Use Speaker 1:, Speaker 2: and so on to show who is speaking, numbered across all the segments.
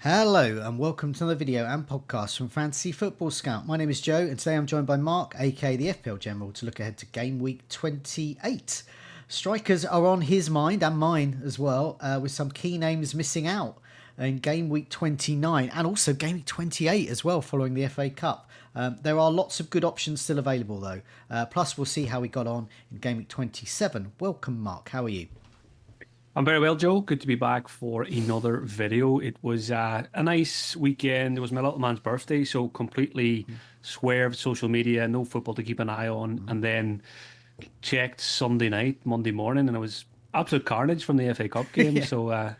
Speaker 1: Hello and welcome to another video and podcast from Fantasy Football Scout. My name is Joe and today I'm joined by Mark, aka the FPL General, to look ahead to Game Week 28. Strikers are on his mind and mine as well, with some key names missing out in Game Week 29 and also Game Week 28 as well following the FA Cup. There are lots of good options still available though. Plus we'll see how we got on in Game Week 27. Welcome Mark, how are you?
Speaker 2: I'm very well, Joe. Good to be back for another video. It was a nice weekend. It was my little man's birthday, so completely swerved social media, no football to keep an eye on, and then checked Sunday night, Monday morning, and it was absolute carnage from the FA Cup game.
Speaker 1: Yeah.
Speaker 2: So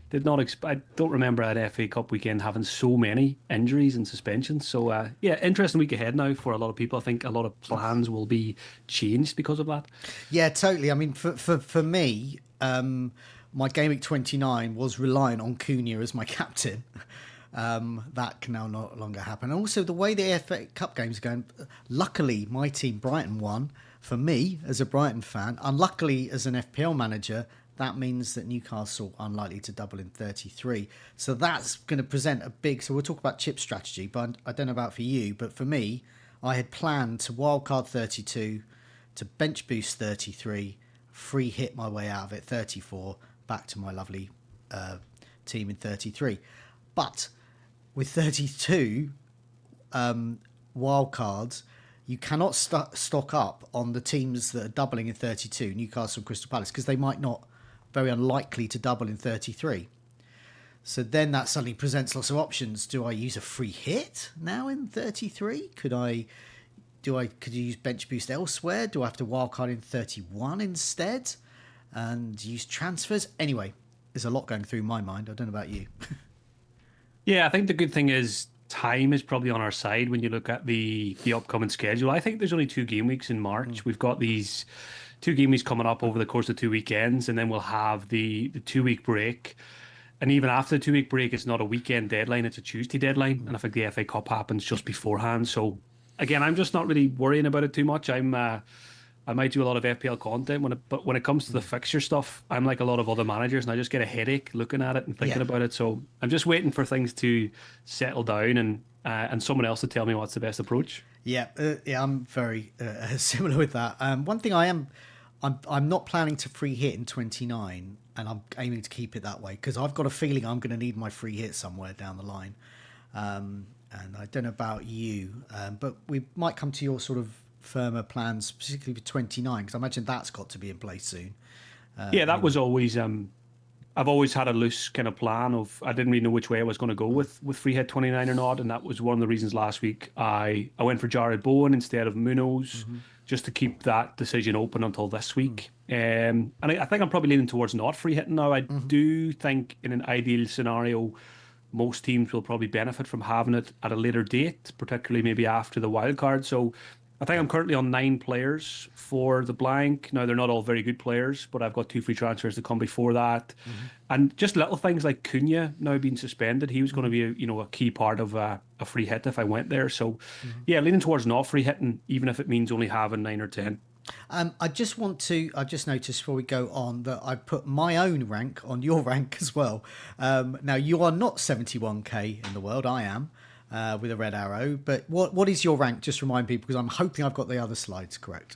Speaker 2: did not expect. I don't remember an FA Cup weekend having so many injuries and suspensions. So yeah, interesting week ahead now for a lot of people. I think a lot of plans will be changed because of that.
Speaker 1: Yeah, totally. I mean, for me, my Game Week 29 was reliant on Cunha as my captain. That can now no longer happen. And also, the way the FA Cup games are going, luckily, my team, Brighton, won. For me, as a Brighton fan, unluckily, as an FPL manager, that means that Newcastle are unlikely to double in 33. So that's going to present a big... So we'll talk about chip strategy, but I don't know about for you, but for me, I had planned to wildcard 32, to bench boost 33, free hit my way out of it 34, back to my lovely team in 33. But with 32 wildcards, you cannot stock up on the teams that are doubling in 32, Newcastle and Crystal Palace, because they might not, very unlikely to double in 33. So then that suddenly presents lots of options. Do I use a free hit now in 33? Could you use bench boost elsewhere? Do I have to wildcard in 31 instead and use transfers? Anyway, there's a lot going through my mind. I don't know about you.
Speaker 2: Yeah, I think the good thing is time is probably on our side when you look at the upcoming schedule. I think there's only 2 game weeks in March. We've got these 2 game weeks coming up over the course of 2 weekends, and then we'll have the 2 week break. And even after the 2 week break, it's not a weekend deadline, it's a Tuesday deadline. And I think the FA Cup happens just beforehand. So again, I'm just not really worrying about it too much. I might do a lot of FPL content but when it comes to the fixture stuff, I'm like a lot of other managers and I just get a headache looking at it and thinking
Speaker 1: Yeah.
Speaker 2: about it. So I'm just waiting for things to settle down and someone else to tell me what's the best approach.
Speaker 1: Yeah, I'm very similar with that. One thing I'm not planning to free hit in 29, and I'm aiming to keep it that way because I've got a feeling I'm going to need my free hit somewhere down the line. And I don't know about you, but we might come to your sort of firmer plans, particularly for 29, because I imagine that's got to be in place soon.
Speaker 2: Yeah, that
Speaker 1: Anyway.
Speaker 2: was always I've always had a loose kind of plan of I didn't really know which way I was going to go with free hit 29 or not, and that was one of the reasons last week I went for Jared Bowen instead of Munoz just to keep that decision open until this week. And I think I'm probably leaning towards not free hitting now. I do think in an ideal scenario, most teams will probably benefit from having it at a later date, particularly maybe after the wild card. So I think I'm currently on 9 players for the blank. Now, they're not all very good players, but I've got 2 free transfers to come before that. And just little things like Cunha now being suspended. He was going to be a key part of a free hit if I went there. So yeah, leaning towards not free hitting, even if it means only having 9 or 10.
Speaker 1: I just noticed before we go on that I put my own rank on your rank as well. Now, you are not 71k in the world, I am, with a red arrow. But what is your rank? Just remind people, because I'm hoping I've got the other slides correct.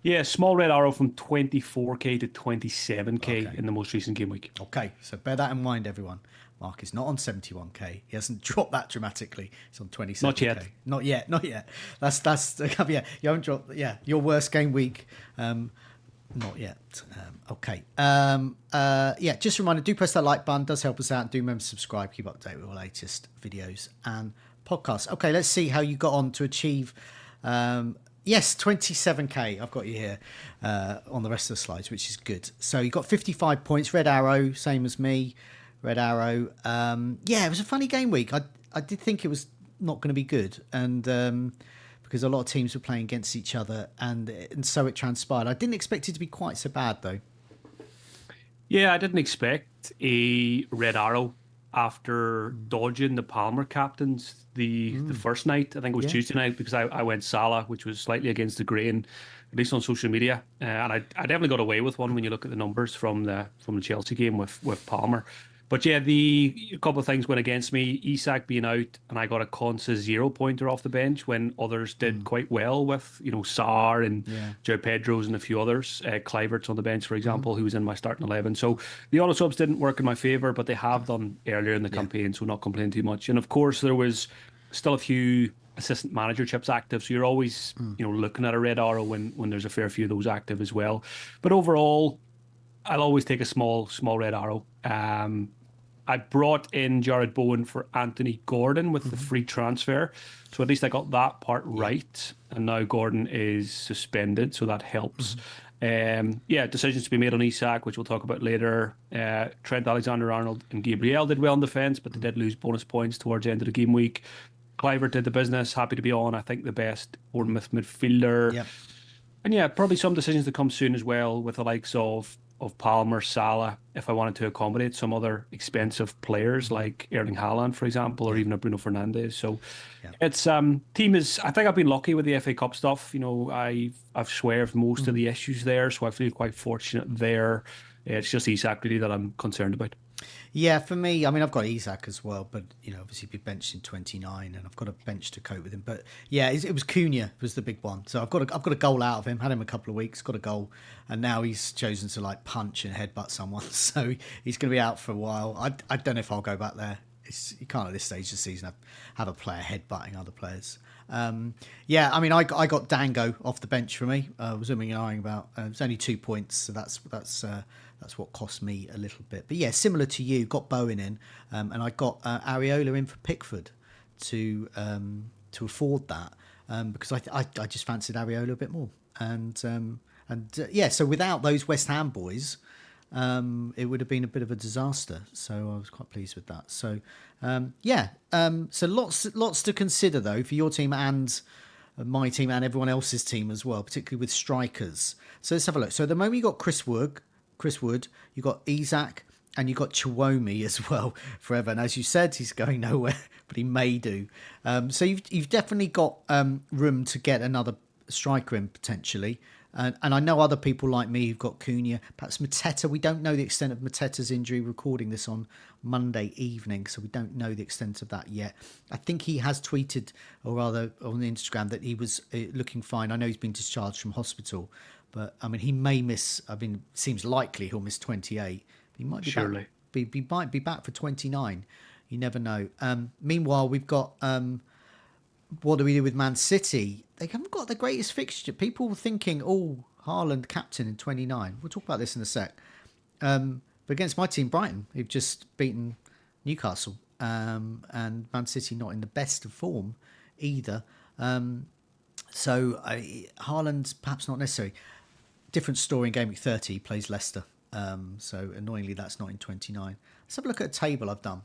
Speaker 2: Yeah, small red arrow from 24k to 27k
Speaker 1: Okay.
Speaker 2: in the most recent game week.
Speaker 1: Okay, so bear that in mind, everyone. Mark is not on 71k. He hasn't dropped that dramatically. He's on 27k.
Speaker 2: Not yet.
Speaker 1: Not yet. Not yet. That's yeah. You haven't dropped. Yeah, your worst game week. Not yet. Okay. Yeah. Just a reminder: do press that like button. Does help us out. And do remember to subscribe. Keep up to date with our latest videos and podcasts. Okay. Let's see how you got on to achieve. Yes, 27k. I've got you here on the rest of the slides, which is good. So you got 55 points. Red arrow, same as me. Red arrow. Yeah, it was a funny game week. I did think it was not going to be good, and because a lot of teams were playing against each other, and so it transpired. I didn't expect it to be quite so bad, though.
Speaker 2: Yeah, I didn't expect a red arrow after dodging the Palmer captains the first night. I think it was
Speaker 1: Yeah.
Speaker 2: Tuesday night because I went Salah, which was slightly against the grain, at least on social media. And I definitely got away with one when you look at the numbers from the Chelsea game with Palmer. But yeah, a couple of things went against me. Isak being out, and I got a Consa 0 pointer off the bench when others did quite well with, Sarr and
Speaker 1: Yeah.
Speaker 2: Joe Pedro's and a few others. Clivert's on the bench, for example, who was in my starting 11. So the auto subs didn't work in my favour, but they have done earlier in the
Speaker 1: Yeah.
Speaker 2: campaign, so not complaining too much. And of course, there was still a few assistant manager chips active, so you're always, looking at a red arrow when there's a fair few of those active as well. But overall, I'll always take a small red arrow. I brought in Jared Bowen for Anthony Gordon with the free transfer. So at least I got that part
Speaker 1: Yeah.
Speaker 2: right. And now Gordon is suspended, so that helps. Yeah, decisions to be made on Isak, which we'll talk about later. Trent Alexander-Arnold and Gabriel did well in defence, but they did lose bonus points towards the end of the game week. Clivert did the business, happy to be on. I think the best Bournemouth midfielder.
Speaker 1: Yeah.
Speaker 2: And yeah, probably some decisions to come soon as well with the likes of Palmer, Salah, if I wanted to accommodate some other expensive players like Erling Haaland, for example, or even a Bruno Fernandes. So
Speaker 1: Yeah.
Speaker 2: it's team is I think I've been lucky with the FA Cup stuff. I've swerved most of the issues there, so I feel quite fortunate there. It's just Isak really that I'm concerned about.
Speaker 1: Yeah, for me, I mean, I've got Isak as well, but obviously be benched in 29, and I've got a bench to cope with him. But yeah, it was Cunha was the big one. So I've got a goal out of him. Had him a couple of weeks, got a goal, and now he's chosen to like punch and headbutt someone. So he's going to be out for a while. I don't know if I'll go back there. You can't at this stage of the season have a player headbutting other players. Yeah, I mean, I got Dango off the bench for me. I was umming and ahhing about. It was only 2 points, so that's what cost me a little bit. But yeah, similar to you, got Bowen in, and I got Areola in for Pickford to afford that because I just fancied Areola a bit more. And yeah, so without those West Ham boys, it would have been a bit of a disaster. So I was quite pleased with that. So yeah, so lots to consider though for your team and my team and everyone else's team as well, particularly with strikers. So let's have a look. So at the moment you got Chris Wood, you got Isak, and you got Chiwomi as well forever. And as you said, he's going nowhere, but he may do. So you've definitely got room to get another striker in potentially. And I know other people like me who've got Cunha, perhaps Mateta. We don't know the extent of Mateta's injury, recording this on Monday evening, so we don't know the extent of that yet. I think he has tweeted, or rather on Instagram, that he was looking fine. I know he's been discharged from hospital, but I mean, he may miss, seems likely he'll miss 28. He might be
Speaker 2: Surely.
Speaker 1: back. He might be back for 29. You never know. Meanwhile, we've got... what do we do with Man City? They haven't got the greatest fixture. People were thinking, oh, Haaland captain in 29. We'll talk about this in a sec. But against my team, Brighton, who've just beaten Newcastle, and Man City not in the best of form either. So Haaland, perhaps not necessary. Different story in Game Week 30, he plays Leicester. So annoyingly, that's not in 29. Let's have a look at a table I've done.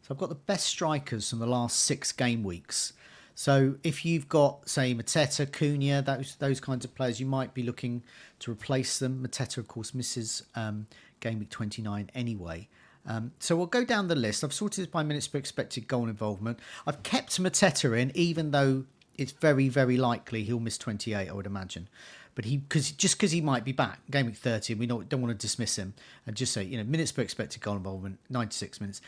Speaker 1: So I've got the best strikers from the last 6 game weeks. So if you've got, say, Mateta, Cunha, those kinds of players, you might be looking to replace them. Mateta, of course, misses Game Week 29 anyway. So we'll go down the list. I've sorted this by minutes per expected goal involvement. I've kept Mateta in, even though it's very, very likely he'll miss 28, I would imagine. But because he might be back, Game Week 30, we don't want to dismiss him. And just say, minutes per expected goal involvement, 96 minutes.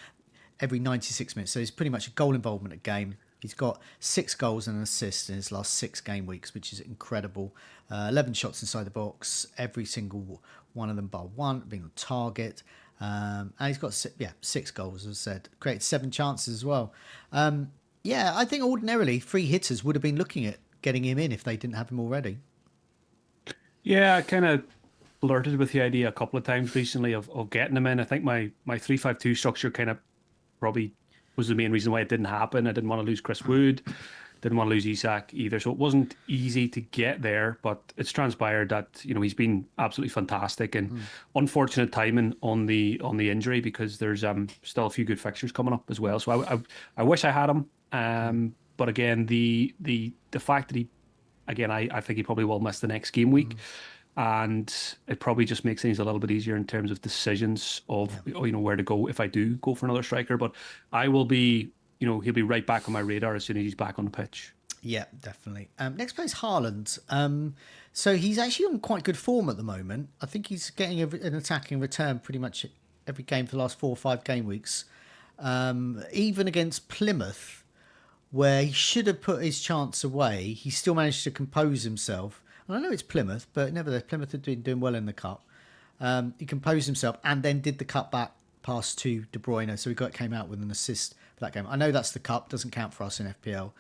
Speaker 1: Every 96 minutes. So it's pretty much a goal involvement a game. He's got 6 goals and an assist in his last 6 game weeks, which is incredible. 11 shots inside the box, every single one of them bar one, being on target. And he's got 6 goals, as I said. Created 7 chances as well. Yeah, I think ordinarily 3 hitters would have been looking at getting him in if they didn't have him already.
Speaker 2: Yeah, I kind of flirted with the idea a couple of times recently of getting him in. I think my 3-5-2 structure kind of probably was the main reason why it didn't happen. I didn't want to lose Chris Wood, didn't want to lose Isak either. So it wasn't easy to get there, but it's transpired that, he's been absolutely fantastic and unfortunate timing on the injury because there's still a few good fixtures coming up as well. So I wish I had him. But again, the fact that I think he probably will miss the next game week. And it probably just makes things a little bit easier in terms of decisions of where to go if I do go for another striker. But I will be, he'll be right back on my radar as soon as he's back on the pitch.
Speaker 1: Yeah, definitely. Next player is Haaland. So he's actually on quite good form at the moment. I think he's getting an attacking return pretty much every game for the last 4 or 5 game weeks. Even against Plymouth, where he should have put his chance away, he still managed to compose himself. And I know it's Plymouth, but nevertheless, Plymouth had been doing well in the cup. He composed himself and then did the cutback pass to De Bruyne, so came out with an assist for that game. I know that's the cup, doesn't count for us in FPL,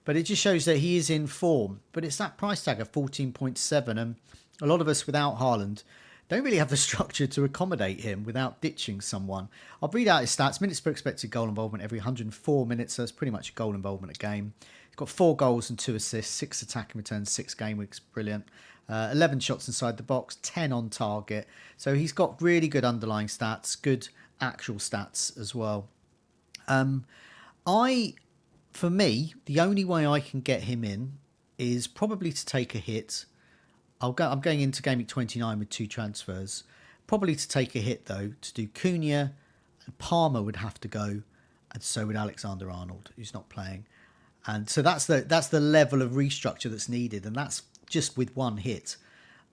Speaker 1: but it just shows that he is in form. But it's that price tag of 14.7, and a lot of us without Haaland don't really have the structure to accommodate him without ditching someone. I'll read out his stats. Minutes per expected goal involvement every 104 minutes, so that's pretty much a goal involvement a game. He's got 4 goals and 2 assists, 6 attacking returns, 6 game weeks, brilliant. 11 shots inside the box, 10 on target. So he's got really good underlying stats, good actual stats as well. For me, the only way I can get him in is probably to take a hit. I'm going into Game Week 29 with 2 transfers. Probably to take a hit, though, to do Cunha, and Palmer would have to go, and so would Alexander-Arnold, who's not playing. And so that's the level of restructure that's needed, and that's just with 1 hit.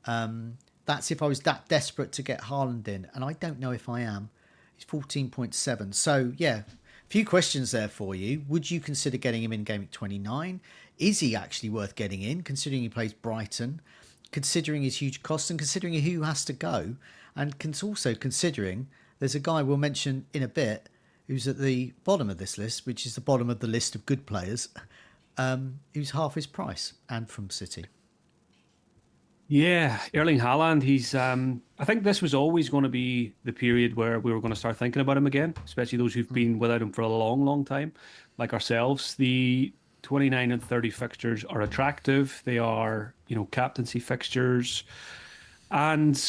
Speaker 1: That's if I was that desperate to get Haaland in, and I don't know if I am. He's 14.7. So, yeah, a few questions there for you. Would you consider getting him in Game Week 29? Is he actually worth getting in, considering he plays Brighton, considering his huge costs, and considering who has to go, and also considering there's a guy we'll mention in a bit who's at the bottom of this list, which is the bottom of the list of good players, who's half his price and from City.
Speaker 2: Yeah, Erling Haaland, I think this was always going to be the period where we were going to start thinking about him again, especially those who've been without him for a long, long time, like ourselves. The 29 and 30 fixtures are attractive. They are, captaincy fixtures. And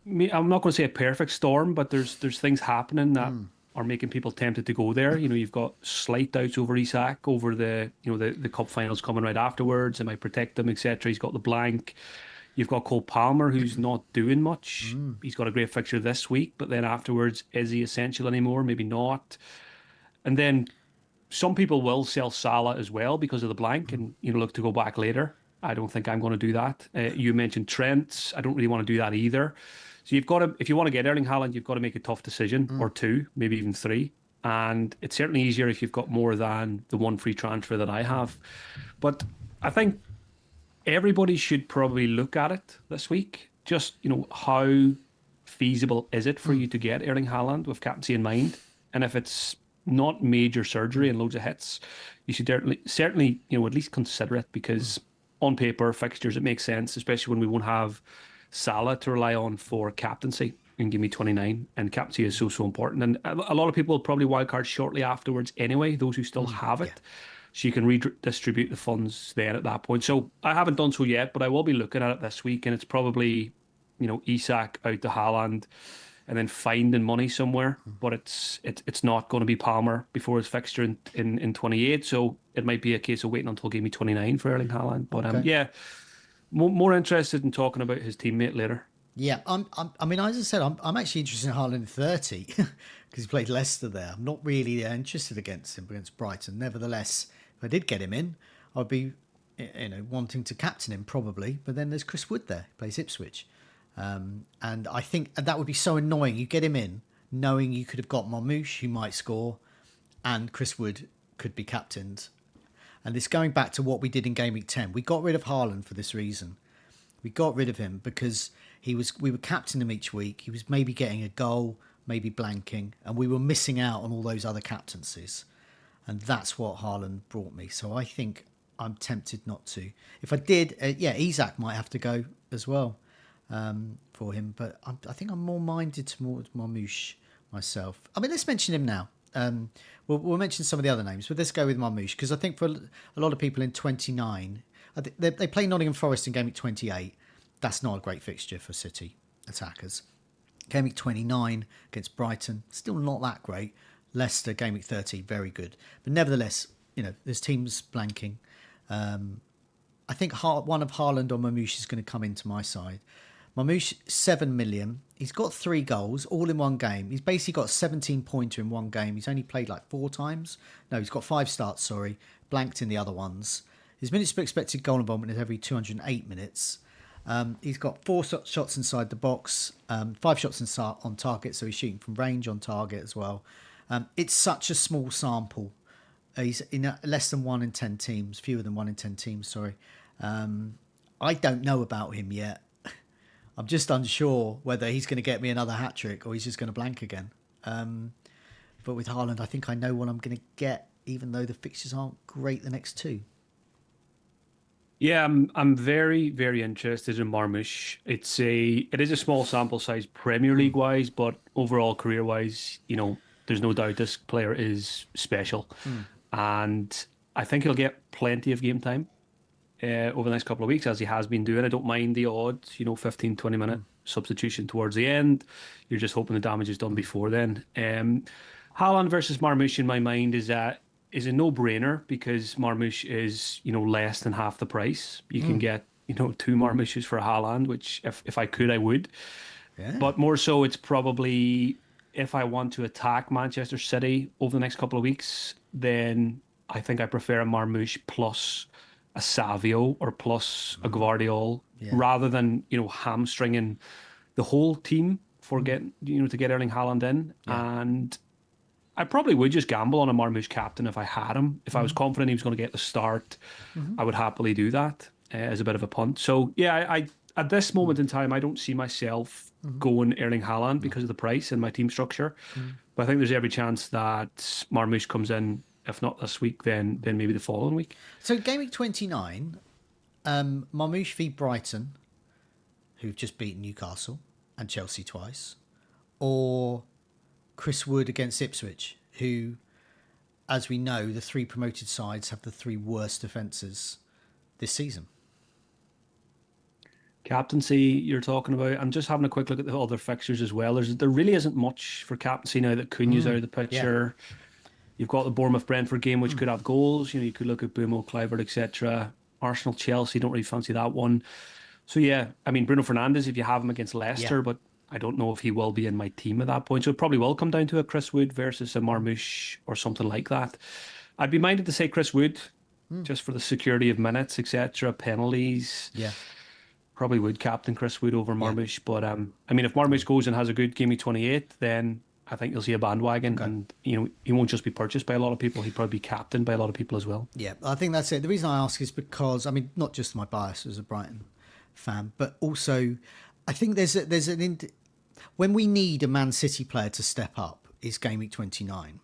Speaker 2: I'm not going to say a perfect storm, but there's things happening that are making people tempted to go there. You've got slight doubts over Isak, over the cup finals coming right afterwards. Am I protect them, etc. He's got the blank. You've got Cole Palmer, who's not doing much. He's got a great fixture this week, but then afterwards, is he essential anymore? Maybe not. And then some people will sell Salah as well because of the blank and look to go back later. I don't think I'm going to do that. You mentioned Trent. I don't really want to do that either. So you've got to, if you want to get Erling Haaland, you've got to make a tough decision or 2, maybe even 3. And it's certainly easier if you've got more than the 1 free transfer that I have. But I think everybody should probably look at it this week. Just, how feasible is it for you to get Erling Haaland with captaincy in mind? And if it's not major surgery and loads of hits, you should certainly, at least consider it, because on paper, fixtures, it makes sense, especially when we won't have Salah to rely on for captaincy in Game Week 29, and captaincy is so important. And a lot of people will probably wildcard shortly afterwards anyway, those who still have it. So you can redistribute the funds then at that point. So I haven't done so yet, but I will be looking at it this week, and it's probably, Isak out to Haaland, and then finding money somewhere. But it's not going to be Palmer before his fixture in 28. So it might be a case of waiting until Game Week 29 for Erling Haaland. But yeah, more interested in talking about his teammate later.
Speaker 1: Yeah, as I said, I'm actually interested in Haaland 30 because he played Leicester there. I'm not really interested against Brighton. Nevertheless, if I did get him in, I'd be wanting to captain him probably. But then there's Chris Wood there, who plays Ipswich. And I think that would be so annoying. You get him in knowing you could have got Marmoush, who might score, and Chris Wood could be captained. And this going back to what we did in Game Week 10. We got rid of Haaland for this reason. We got rid of him because we were captaining him each week. He was maybe getting a goal, maybe blanking, and we were missing out on all those other captaincies. And that's what Haaland brought me. So I think I'm tempted not to. If I did, Isak might have to go as well for him. But I think I'm more minded towards Marmoush myself. Let's mention him now. We'll mention some of the other names, but let's go with Marmoush, because I think for a lot of people in 29, they play Nottingham Forest in Game Week 28. That's not a great fixture for City attackers. Game Week 29 against Brighton, still not that great. Leicester, Game Week 30, very good. But nevertheless, there's teams blanking. I think one of Haaland or Marmoush is going to come into my side. Marmoush, 7 million. He's got 3 goals, all in one game. He's basically got a 17-pointer in one game. He's only played like 4 times. No, he's got 5 starts, blanked in the other ones. His minutes per expected goal involvement is every 208 minutes. He's got 4 shots inside the box, 5 shots on target, so he's shooting from range on target as well. It's such a small sample. He's in less than 1 in 10 teams, fewer than 1 in 10 teams, sorry. I don't know about him yet. I'm just unsure whether he's going to get me another hat-trick or he's just going to blank again. But with Haaland, I think I know what I'm going to get, even though the fixtures aren't great the next 2.
Speaker 2: Yeah, I'm very, very interested in Marmoush. It is a small sample size Premier League wise, but overall career wise, there's no doubt this player is special. And I think he'll get plenty of game time over the next couple of weeks, as he has been doing. I don't mind the odd, 15, 20-minute substitution towards the end. You're just hoping the damage is done before then. Haaland versus Marmoush in my mind is a no-brainer because Marmoush is, less than half the price. You can get, 2 Marmoushes for a Haaland, which if I could, I would.
Speaker 1: Yeah.
Speaker 2: But more so, it's probably if I want to attack Manchester City over the next couple of weeks, then I think I prefer a Marmoush plus a Savio or plus a Gvardiol rather than, hamstringing the whole team for getting, to get Erling Haaland in.
Speaker 1: Yeah.
Speaker 2: And I probably would just gamble on a Marmoush captain if I had him. If I was confident he was going to get the start, I would happily do that as a bit of a punt. So, yeah, I at this moment in time, I don't see myself going Erling Haaland because of the price and my team structure. But I think there's every chance that Marmoush comes in, if not this week, then maybe the following week.
Speaker 1: So game week 29, Marmoush v Brighton, who've just beaten Newcastle and Chelsea twice, or Chris Wood against Ipswich, who, as we know, the 3 promoted sides have the 3 worst defences this season.
Speaker 2: Captaincy you're talking about. I'm just having a quick look at the other fixtures as well. There really isn't much for captaincy now that Cunha's out of the picture. Yeah. You've got the Bournemouth-Brentford game, which could have goals. You could look at Bumo, Kluivert, etc. Arsenal-Chelsea, don't really fancy that one. So, yeah, I mean, Bruno Fernandes, if you have him against Leicester, but I don't know if he will be in my team at that point. So it probably will come down to a Chris Wood versus a Marmoush or something like that. I'd be minded to say Chris Wood, just for the security of minutes, etc., penalties.
Speaker 1: Yeah.
Speaker 2: Probably would captain Chris Wood over Marmoush. But, I mean, if Marmoush goes and has a good game of 28, then I think you'll see a bandwagon. Okay. And, he won't just be purchased by a lot of people. He'd probably be captained by a lot of people as well.
Speaker 1: Yeah, I think that's it. The reason I ask is because, I mean, not just my bias as a Brighton fan, but also I think when we need a Man City player to step up is game week 29.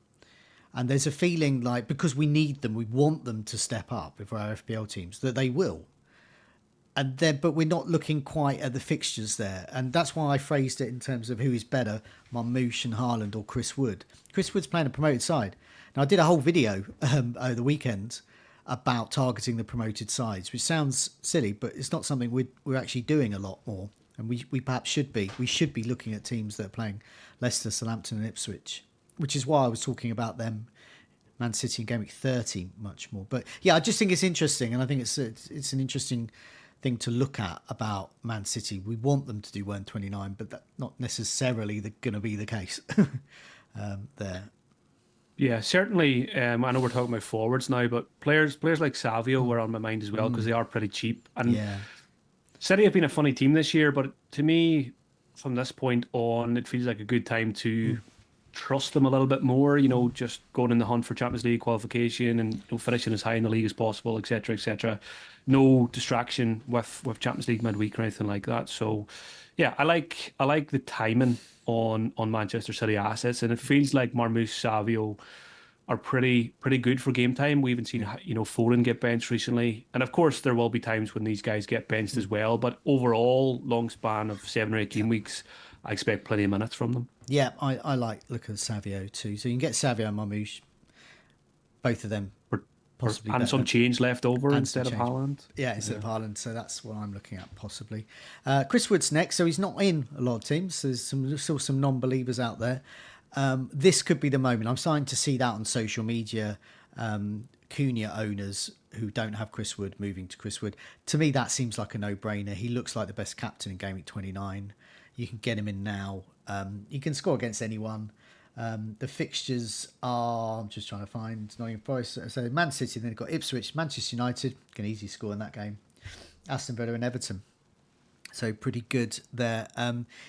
Speaker 1: And there's a feeling like because we need them, we want them to step up if we're our FPL teams, that they will. And then, but we're not looking quite at the fixtures there. And that's why I phrased it in terms of who is better, Marmoush and Haaland or Chris Wood. Chris Wood's playing a promoted side. Now, I did a whole video over the weekend about targeting the promoted sides, which sounds silly, but it's not something we're actually doing a lot more. And we perhaps should be. We should be looking at teams that are playing Leicester, Southampton and Ipswich, which is why I was talking about them, Man City in game week 30 much more. But yeah, I just think it's interesting. And I think it's an interesting thing to look at about Man City. We want them to do 129, but that's not necessarily going to be the case there.
Speaker 2: Yeah, certainly. I know we're talking about forwards now, but players like Savio were on my mind as well because they are pretty cheap. And City have been a funny team this year, but to me, from this point on, it feels like a good time to trust them a little bit more. Just going in the hunt for Champions League qualification and finishing as high in the league as possible, etc., etc. No distraction with Champions League midweek or anything like that. So, yeah, I like the timing on Manchester City assets, and it feels like Marmoush, Savio are pretty good for game time. We even seen Foden get benched recently, and of course there will be times when these guys get benched as well. But overall, long span of 7 or 8 game weeks, I expect plenty of minutes from them.
Speaker 1: Yeah, I like looking at Savio too. So you can get Savio and Marmoush, both of them. Possibly
Speaker 2: and some change left over instead of Haaland.
Speaker 1: Yeah, instead of Haaland. So that's what I'm looking at possibly. Chris Wood's next. So he's not in a lot of teams. There's still some non-believers out there. This could be the moment. I'm starting to see that on social media. Cunha owners who don't have Chris Wood moving to Chris Wood. To me, that seems like a no-brainer. He looks like the best captain in game week 29. You can get him in now. You can score against anyone. The fixtures are, I'm just trying to find Nottingham Forest. So Man City, then they've got Ipswich, Manchester United, can easily score in that game. Aston Villa and Everton. So pretty good there.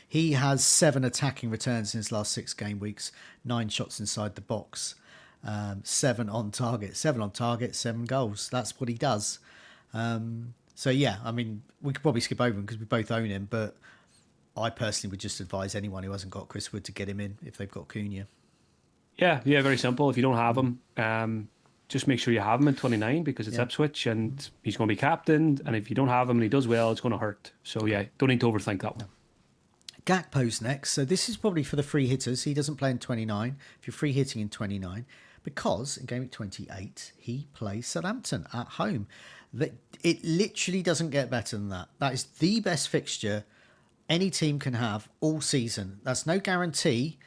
Speaker 1: He has 7 attacking returns in his last 6 game weeks, 9 shots inside the box, 7 on target, 7 goals. That's what he does. So yeah, I mean, we could probably skip over him because we both own him, but I personally would just advise anyone who hasn't got Chris Wood to get him in if they've got Cunha.
Speaker 2: Yeah, very simple. If you don't have him, just make sure you have him in 29 because it's
Speaker 1: Yeah.
Speaker 2: Ipswich and he's going to be captained. And if you don't have him and he does well, it's going to hurt. So yeah, don't need to overthink that one.
Speaker 1: Gakpo's next. So this is probably for the free hitters. He doesn't play in 29. If you're free hitting in 29, because in game week 28 he plays Southampton at home. It literally doesn't get better than that. That is the best fixture any team can have all season. That's no guarantee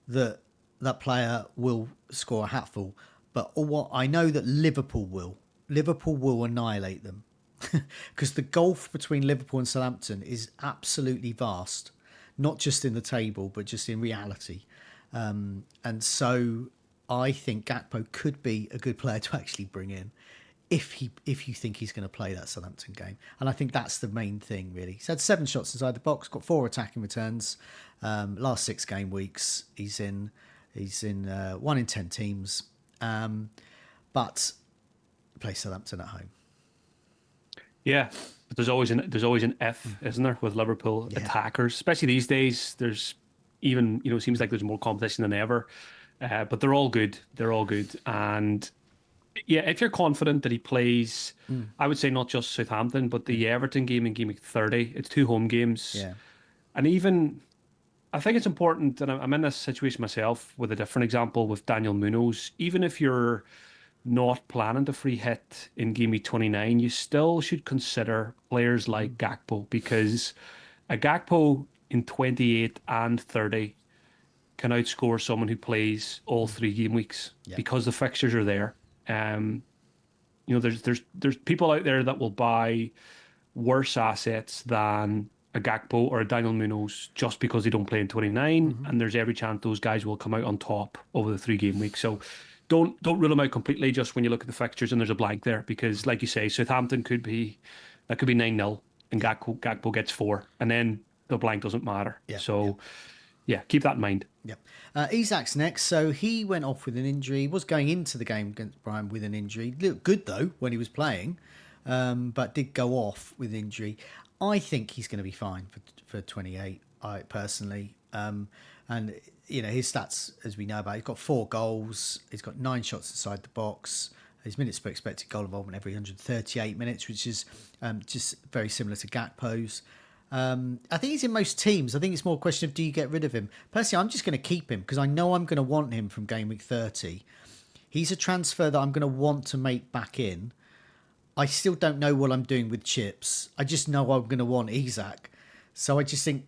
Speaker 1: that that player will score a hatful, but what I know that Liverpool will annihilate them because the gulf between Liverpool and Southampton is absolutely vast, not just in the table but just in reality. And so I think Gakpo could be a good player to actually bring in if you think he's going to play that Southampton game. And I think that's the main thing, really. He's had 7 shots inside the box, got 4 attacking returns. Last 6 game weeks, he's in 1 in 10 teams. But plays Southampton at home.
Speaker 2: Yeah, but there's always an F, isn't there, with Liverpool attackers, especially these days. There's even, it seems like there's more competition than ever. But they're all good. They're all good. And yeah, if you're confident that he plays, I would say not just Southampton, but the Everton game in game week 30. It's 2 home games.
Speaker 1: Yeah.
Speaker 2: And even, I think it's important, and I'm in this situation myself with a different example with Daniel Munoz. Even if you're not planning to free hit in game week 29, you still should consider players like Gakpo, because a Gakpo in 28 and 30 can outscore someone who plays all 3 game weeks because the fixtures are there. There's people out there that will buy worse assets than a Gakpo or a Daniel Munoz just because they don't play in 29, and there's every chance those guys will come out on top over the 3 game week. So don't rule them out completely just when you look at the fixtures and there's a blank there, because like you say, Southampton could be 9-0 and Gakpo gets 4, and then the blank doesn't matter. Yeah, keep that in mind.
Speaker 1: Yep. Isak's next. So he went off with an injury. He was going into the game against Brian with an injury. Looked good, though, when he was playing, but did go off with injury. I think he's going to be fine for 28, personally. And, his stats, as we know about, he's got 4 goals. He's got 9 shots inside the box. His minutes per expected goal involvement every 138 minutes, which is just very similar to Gakpo's. I think he's in most teams. I think it's more a question of, do you get rid of him? Personally, I'm just going to keep him because I know I'm going to want him from game week 30. He's a transfer that I'm going to want to make back in. I still don't know what I'm doing with chips. I just know I'm going to want Isak. So I just think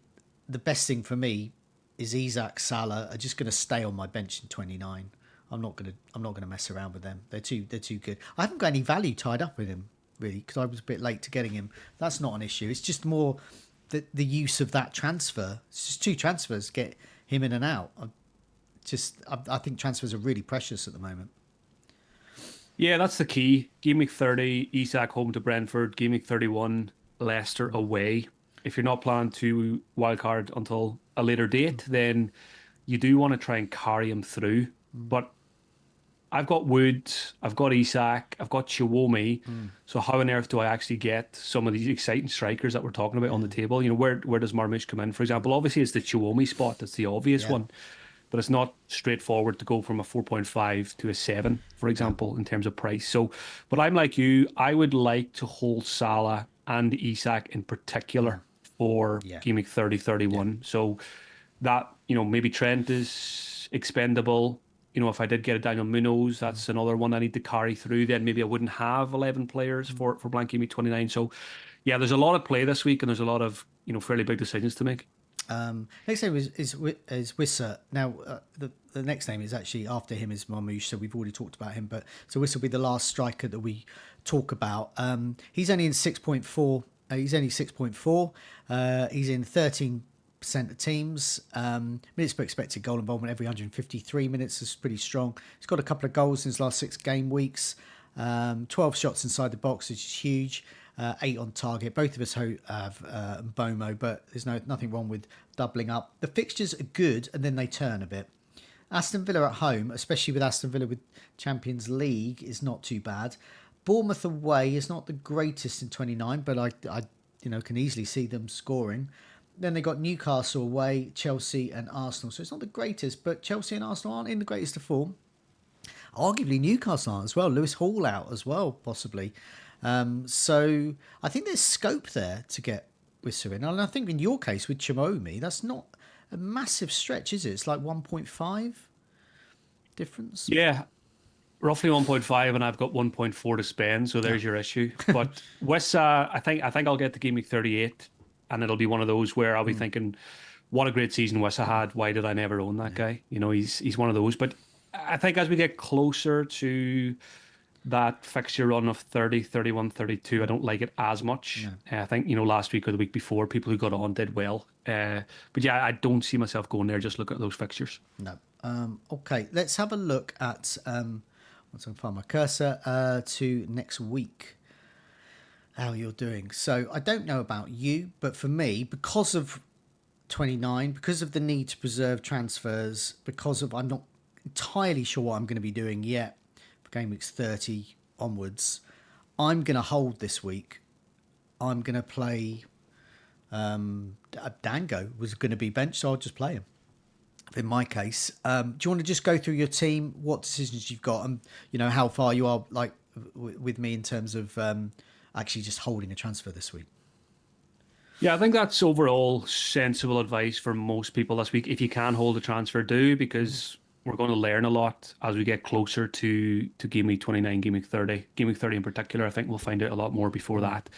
Speaker 1: the best thing for me is Isak, Salah are just going to stay on my bench in 29. I'm not going to mess around with them. They're too good. I haven't got any value tied up with him, really, because I was a bit late to getting him. That's not an issue. It's just more the use of that transfer. It's just 2 transfers, get him in and out. I think transfers are really precious at the moment.
Speaker 2: Yeah, that's the key. Game week 30, Isak home to Brentford. Game week 31, Leicester away. If you're not planning to wildcard until a later date, then you do want to try and carry him through. But I've got Wood, I've got Isak, I've got Chiwomi. So how on earth do I actually get some of these exciting strikers that we're talking about on the table? Where does Marmoush come in, for example? Obviously, it's the Chiwomi spot. That's the obvious one. But it's not straightforward to go from a 4.5 to a 7, for example, in terms of price. So, but I'm like you, I would like to hold Salah and Isak in particular for game week 30, 31. So that, maybe Trent is expendable. If I did get a Daniel Munoz, that's another one I need to carry through. Then maybe I wouldn't have 11 players for blank game week 29. So, yeah, there's a lot at play this week, and there's a lot of fairly big decisions to make.
Speaker 1: Next name is Wissa. Now, the next name is actually after him is Marmoush, so we've already talked about him. But so Wissa will be the last striker that we talk about. He's only in 6.4. He's only 6.4. He's in 13% of teams. Minutes per expected goal involvement every 153 minutes is pretty strong. He's got a couple of goals in his last 6 game weeks. 12 shots inside the box, which is huge. 8 on target. Both of us have Bomo, but there's nothing wrong with doubling up. The fixtures are good, and then they turn a bit. Aston Villa at home, especially with Aston Villa with Champions League, is not too bad. Bournemouth away is not the greatest in 29, but I can easily see them scoring. Then they got Newcastle away, Chelsea and Arsenal. So it's not the greatest, but Chelsea and Arsenal aren't in the greatest of form. Arguably Newcastle aren't as well. Lewis Hall out as well, possibly. So I think there's scope there to get Wissa in. And I think in your case with Chimomi, that's not a massive stretch, is it? It's like 1.5 difference.
Speaker 2: Yeah, roughly 1.5, and I've got 1.4 to spend. So there's your issue. But Wissa, I think I'll get the Game Week 38, and it'll be one of those where I'll be thinking, what a great season Wissa had. Why did I never own that guy? He's one of those. But I think as we get closer to that fixture run of 30, 31, 32, I don't like it as much. I think, last week or the week before, people who got on did well. But yeah, I don't see myself going there. Just look at those fixtures.
Speaker 1: No. Okay, let's have a look at, once I can find my cursor, to next week. How you're doing. So I don't know about you, but for me, because of 29, because of the need to preserve transfers, because of I'm not entirely sure what I'm going to be doing yet for game weeks 30 onwards, I'm going to hold this week. I'm going to play Dango was going to be benched, so I'll just play him. In my case, do you want to just go through your team, what decisions you've got, and how far you are like with me in terms of actually just holding a transfer this week?
Speaker 2: Yeah, I think that's overall sensible advice for most people this week. If you can hold a transfer, do, because we're going to learn a lot as we get closer to Game Week 29, Game Week 30. Game Week 30 in particular, I think we'll find out a lot more before that.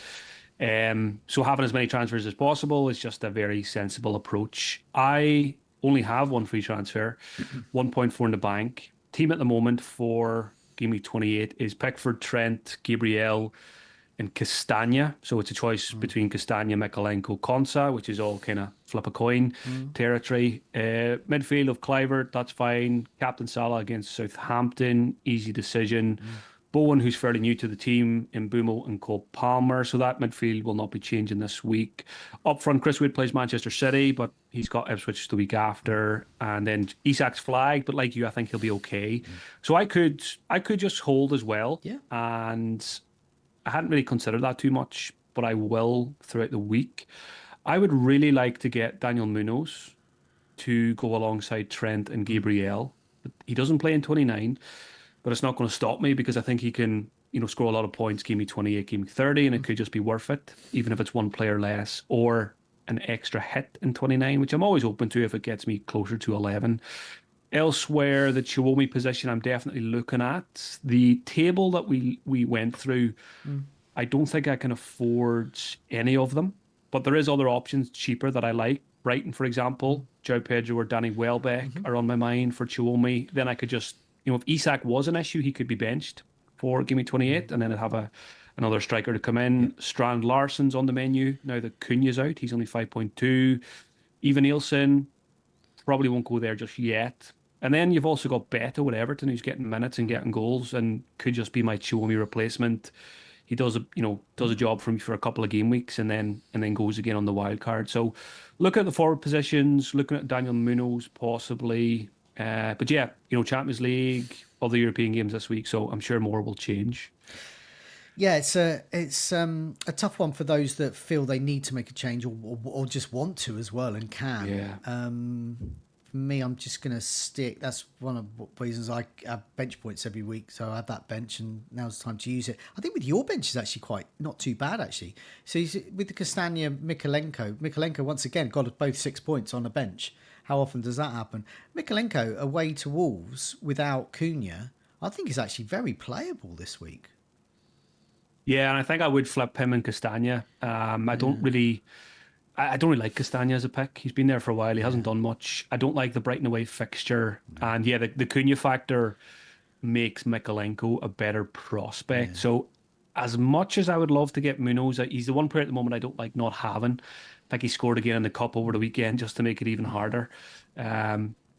Speaker 2: So having as many transfers as possible is just a very sensible approach. I only have one free transfer, 1.4 in the bank. Team at the moment for Game Week 28 is Pickford, Trent, Gabriel, and Castagna. So it's a choice between Castagna, Mikalenko, Konsa, which is all kind of flip a coin territory. Midfield of Kluivert, that's fine. Captain Salah against Southampton, easy decision. Bowen, who's fairly new to the team, Mbumo and Cole Palmer. So that midfield will not be changing this week. Up front, Chris Wood plays Manchester City, but he's got Ipswich the week after. And then Isak's flagged, but like you, I think he'll be okay. So I could just hold as well.
Speaker 1: Yeah.
Speaker 2: And I hadn't really considered that too much, but I will throughout the week. I would really like to get Daniel Munoz to go alongside Trent and Gabriel. He doesn't play in 29, but it's not going to stop me because I think he can, score a lot of points, Game Week 28, Game Week 30, and it could just be worth it, even if it's one player less or an extra hit in 29, which I'm always open to if it gets me closer to 11. Elsewhere, the Chiwomi position I'm definitely looking at. The table that we went through, I don't think I can afford any of them, but there is other options cheaper that I like. Brighton, for example, Joe Pedro or Danny Welbeck are on my mind for Chiwomi. Then I could just, if Isak was an issue, he could be benched for Game Week 28, and then I'd have another striker to come in. Strand Larsson's on the menu now that Cunha's out. He's only 5.2. Even Nielsen probably won't go there just yet. And then you've also got Beto with Everton, who's getting minutes and getting goals, and could just be my Chiwomi replacement. He does a job for me for a couple of game weeks, and then goes again on the wild card. So, look at the forward positions, looking at Daniel Munoz possibly. But yeah, Champions League, other European games this week, so I'm sure more will change.
Speaker 1: Yeah, it's a tough one for those that feel they need to make a change or just want to as well and can.
Speaker 2: Yeah.
Speaker 1: For me, I'm just going to stick. That's one of the reasons I have bench points every week. So I have that bench, and now's the time to use it. I think with your bench is actually not too bad, actually. So with the Castagna, Mikalenko once again got both 6 points on the bench. How often does that happen? Mikalenko away to Wolves without Cunha, I think is actually very playable this week.
Speaker 2: Yeah, and I think I would flip him and Castagna. I don't really like Castagna as a pick. He's been there for a while. He hasn't done much. I don't like the Brighton away fixture. And yeah, the Cunha factor makes Mikalenko a better prospect. So as much as I would love to get Munoz, he's the one player at the moment I don't like not having. I think he scored again in the cup over the weekend just to make it even harder.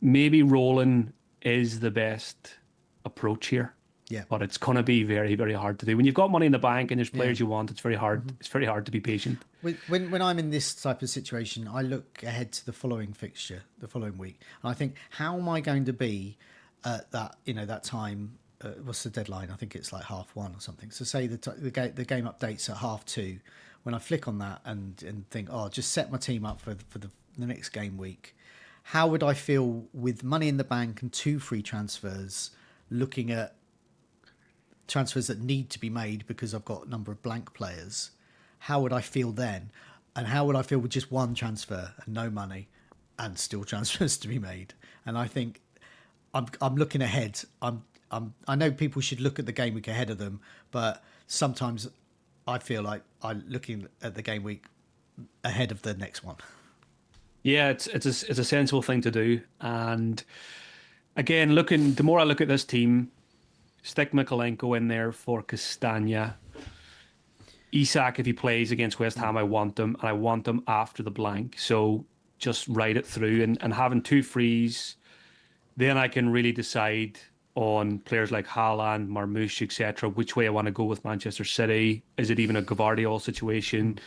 Speaker 2: Maybe rolling is the best approach here.
Speaker 1: Yeah.
Speaker 2: But it's going to be very, very hard to do. When you've got money in the bank and there's
Speaker 1: Yeah.
Speaker 2: players you want, it's very hard. It's very hard to be patient.
Speaker 1: When I'm in this type of situation, I look ahead to the following fixture, the following week, and I think, how am I going to be at that time? What's the deadline? I think it's like 1:30 or something. So say the game updates at 2:30. When I flick on that and think, oh, just set my team up for the next game week. How would I feel with money in the bank and 2 free transfers, looking at transfers that need to be made because I've got a number of blank players? How would I feel then? And how would I feel with just 1 transfer and no money and still transfers to be made? And I think I'm looking ahead. I know people should look at the game week ahead of them, but sometimes I feel like I'm looking at the game week ahead of the next one.
Speaker 2: Yeah, it's a sensible thing to do. And again, the more I look at this team, stick Mikolenko in there for Castagna. Isak, if he plays against West Ham, I want him, and I want him after the blank. So just write it through, and having 2 frees, then I can really decide on players like Haaland, Marmoush, etc., which way I want to go with Manchester City. Is it even a Gvardiol situation?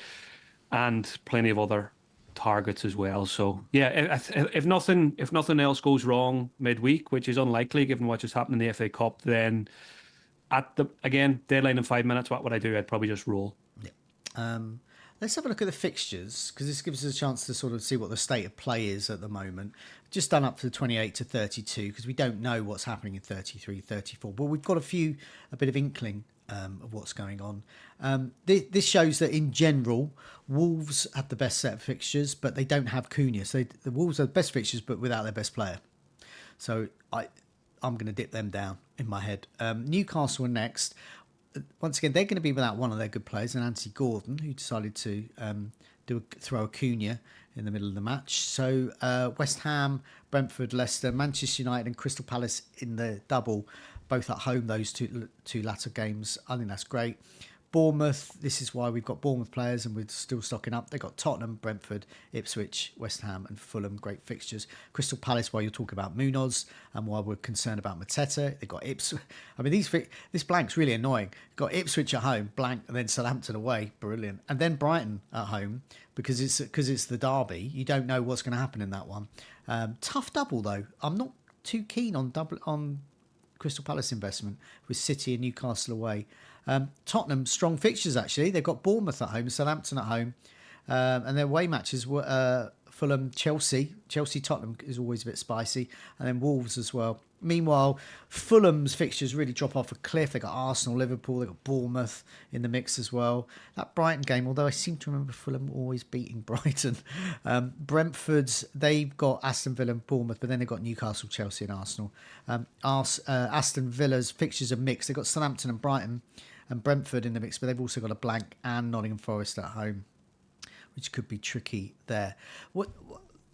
Speaker 2: And plenty of other targets as well. So yeah, if nothing else goes wrong midweek, which is unlikely given what just happened in the FA Cup, then at the again deadline in 5 minutes, what would I do? I'd probably just roll.
Speaker 1: Yeah. Let's have a look at the fixtures, because this gives us a chance to sort of see what the state of play is at the moment. Just done up to 28 to 32, because we don't know what's happening in 33, 34, but we've got a bit of inkling of what's going on. This shows that in general, Wolves have the best set of fixtures, but they don't have Cunha. So the Wolves are the best fixtures, but without their best player. So I'm going to dip them down in my head. Newcastle are next. Once again, they're going to be without one of their good players, and Anthony Gordon, who decided to throw a Cunha in the middle of the match. So West Ham, Brentford, Leicester, Manchester United and Crystal Palace in the double, both at home, those two latter games. I think that's great. Bournemouth, this is why we've got Bournemouth players and we're still stocking up. They've got Tottenham, Brentford, Ipswich, West Ham and Fulham, great fixtures. Crystal Palace, while you're talking about Munoz and while we're concerned about Mateta, they've got Ipswich. I mean, this blank's really annoying. Got Ipswich at home, blank, and then Southampton away, brilliant. And then Brighton at home, because it's the derby. You don't know what's going to happen in that one. Tough double, though. I'm not too keen on Crystal Palace investment with City and Newcastle away. Tottenham, strong fixtures actually. They've got Bournemouth at home, Southampton at home, and their away matches were Fulham, Chelsea. Tottenham is always a bit spicy, and then Wolves as well. Meanwhile, Fulham's fixtures really drop off a cliff. They got Arsenal, Liverpool, they got Bournemouth in the mix as well. That Brighton game, although I seem to remember Fulham always beating Brighton. Brentford's, they've got Aston Villa and Bournemouth, but then they've got Newcastle, Chelsea and Arsenal. Aston Villa's fixtures are mixed. They've got Southampton and Brighton and Brentford in the mix, but they've also got a blank and Nottingham Forest at home, which could be tricky there.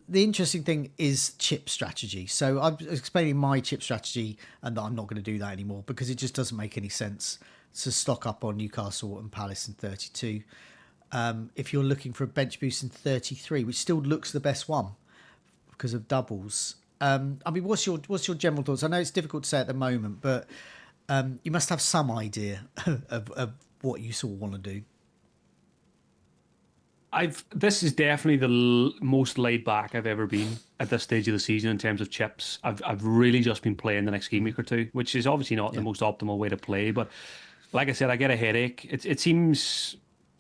Speaker 1: The interesting thing is chip strategy. So I'm explaining my chip strategy, and I'm not going to do that anymore because it just doesn't make any sense to stock up on Newcastle and Palace in 32. If you're looking for a bench boost in 33, which still looks the best one because of doubles. I mean, what's your general thoughts? I know it's difficult to say at the moment, but you must have some idea of what you sort of want to do.
Speaker 2: This is definitely the most laid back I've ever been at this stage of the season in terms of chips. I've really just been playing the next game week or two, which is obviously not the most optimal way to play. But like I said, I get a headache. It seems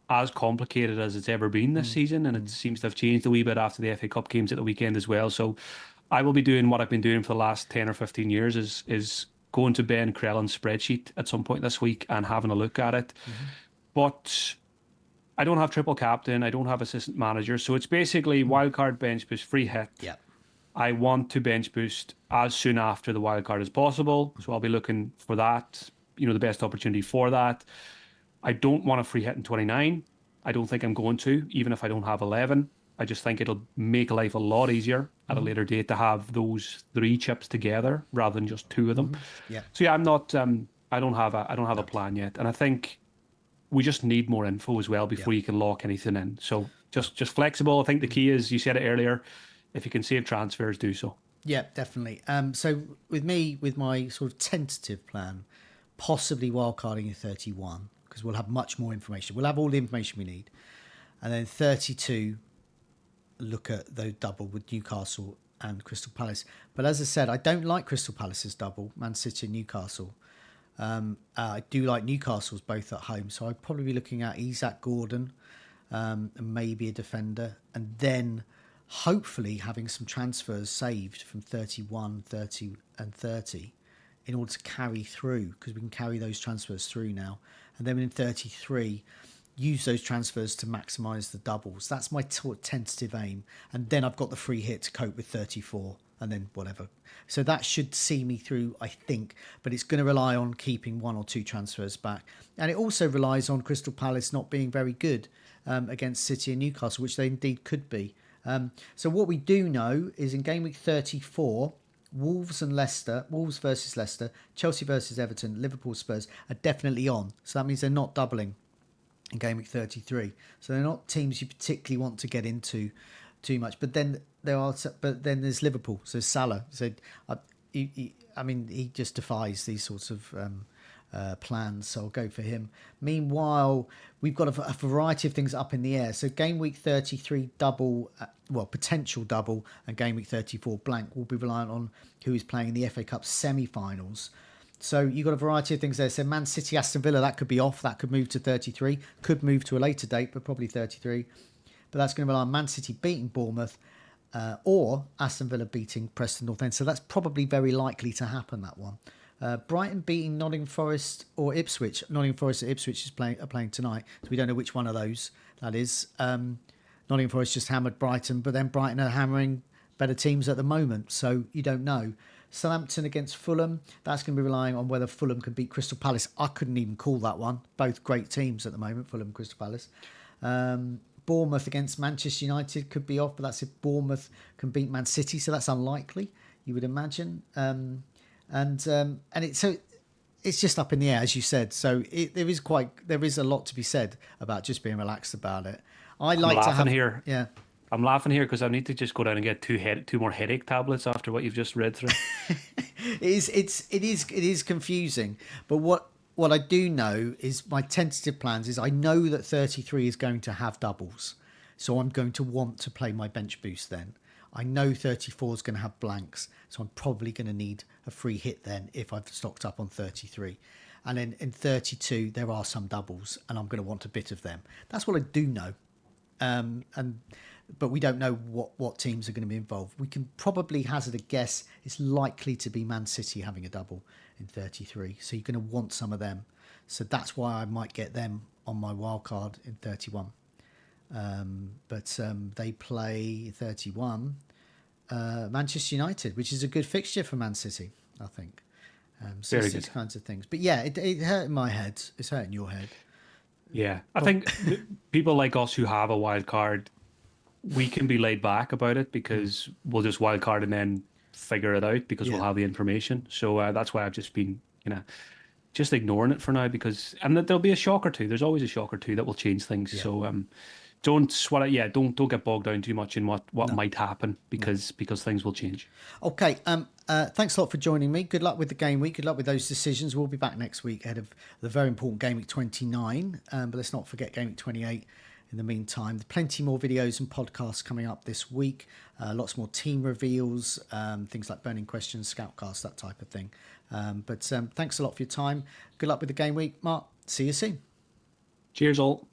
Speaker 2: as complicated as it's ever been this season, and it seems to have changed a wee bit after the FA Cup games at the weekend as well. So I will be doing what I've been doing for the last 10 or 15 years is going to Ben Crellin's spreadsheet at some point this week and having a look at it. But I don't have triple captain. I don't have assistant manager. So it's basically wildcard, bench boost, free hit.
Speaker 1: Yeah.
Speaker 2: I want to bench boost as soon after the wildcard as possible. So I'll be looking for that, the best opportunity for that. I don't want a free hit in 29. I don't think I'm going to, even if I don't have 11. I just think it'll make life a lot easier at a later date to have those 3 chips together rather than just 2 of them.
Speaker 1: Yeah.
Speaker 2: So yeah, I'm not. I don't have a plan yet, and I think we just need more info as well before you can lock anything in. So just flexible. I think the key is, you said it earlier, if you can save transfers, do so.
Speaker 1: Yeah, definitely. So with me, with my sort of tentative plan, possibly wildcarding in 31 because we'll have much more information. We'll have all the information we need. And then 32, look at the double with Newcastle and Crystal Palace. But as I said, I don't like Crystal Palace's double, Man City and Newcastle. I do like Newcastle's both at home. So I'd probably be looking at Isaac Gordon and maybe a defender. And then hopefully having some transfers saved from 31, 30 and 30 in order to carry through, because we can carry those transfers through now. And then in 33, use those transfers to maximise the doubles. That's my tentative aim. And then I've got the free hit to cope with 34 and then whatever. So that should see me through, I think. But it's going to rely on keeping one or two transfers back. And it also relies on Crystal Palace not being very good against City and Newcastle, which they indeed could be. So what we do know is in game week 34, Wolves versus Leicester, Chelsea versus Everton, Liverpool Spurs are definitely on. So that means they're not doubling in game week 33. So they're not teams you particularly want to get into too much. But then there's Liverpool. So Salah. So he just defies these sorts of plans. So I'll go for him. Meanwhile, we've got a variety of things up in the air. So game week 33 double, potential double, and game week 34 blank will be reliant on who is playing in the FA Cup semi-finals. So you've got a variety of things there. So Man City, Aston Villa, that could be off. That could move to 33. Could move to a later date, but probably 33. But that's going to rely on Man City beating Bournemouth or Aston Villa beating Preston North End. So that's probably very likely to happen, that one. Brighton beating Nottingham Forest or Ipswich. Nottingham Forest and Ipswich are playing tonight. So we don't know which one of those that is. Nottingham Forest just hammered Brighton, but then Brighton are hammering better teams at the moment. So you don't know. Southampton against Fulham. That's going to be relying on whether Fulham can beat Crystal Palace. I couldn't even call that one. Both great teams at the moment, Fulham and Crystal Palace. Bournemouth against Manchester United could be off, but that's if Bournemouth can beat Man City. So that's unlikely, you would imagine. And it's just up in the air, as you said. So there is a lot to be said about just being relaxed about it. I'm laughing
Speaker 2: here because I need to just go down and get two more headache tablets after what you've just read through.
Speaker 1: It is confusing, but what I do know is my tentative plans is I know that 33 is going to have doubles, so I'm going to want to play my bench boost then. I know 34 is going to have blanks, so I'm probably going to need a free hit then if I've stocked up on 33. And then in 32, there are some doubles, and I'm going to want a bit of them. That's what I do know. But we don't know what teams are going to be involved. We can probably hazard a guess. It's likely to be Man City having a double in 33. So you're going to want some of them. So that's why I might get them on my wild card in 31. But they play 31 Manchester United, which is a good fixture for Man City, I think. So these kinds of things. But yeah, it hurt in my head. It's hurting your head.
Speaker 2: Yeah, I think people like us who have a wild card, we can be laid back about it because we'll just wild card and then figure it out because we'll have the information. So that's why I've just been, just ignoring it for now and there'll be a shock or two. There's always a shock or two that will change things. Yeah. So don't sweat it. Yeah, don't get bogged down too much in what might happen because things will change.
Speaker 1: Okay. Thanks a lot for joining me. Good luck with the game week. Good luck with those decisions. We'll be back next week ahead of the very important game week 29. But let's not forget game week 28. In the meantime, there's plenty more videos and podcasts coming up this week. Lots more team reveals, things like burning questions, scoutcasts, that type of thing. But thanks a lot for your time. Good luck with the game week, Mark. See you soon.
Speaker 2: Cheers, all.